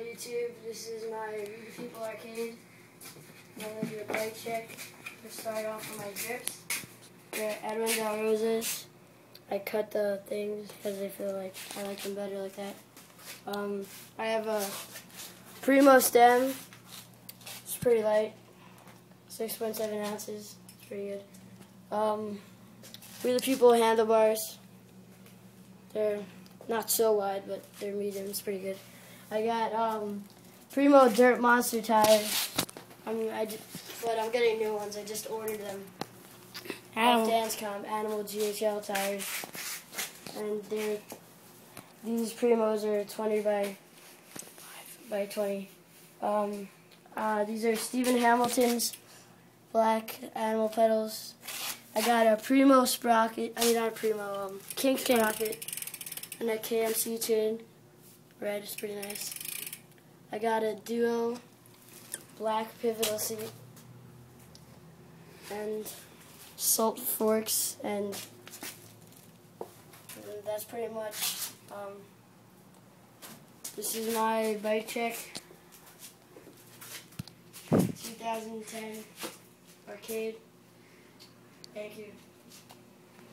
YouTube. This is my Read the People arcade. I'm going to do a bike check to start off with my grips. They're Edwin Del Rosas. I cut the things because I feel like I like them better like that. I have a Primo stem. It's pretty light, 6.7 ounces. It's pretty good. Read the People handlebars. They're not so wide, but they're medium. It's pretty good. I got Primo Dirt Monster tires. But I'm getting new ones. I just ordered them. Off Danscom, Animal GHL tires. And these Primos are 20 by 20. These are Stephen Hamilton's black animal pedals. I got a Primo sprocket. I mean, not a Primo. King sprocket and a KMC chain. Red is pretty nice. I got a Duo black pivotal seat and salt forks, and that's pretty much. This is my bike check 2010 arcade. Thank you.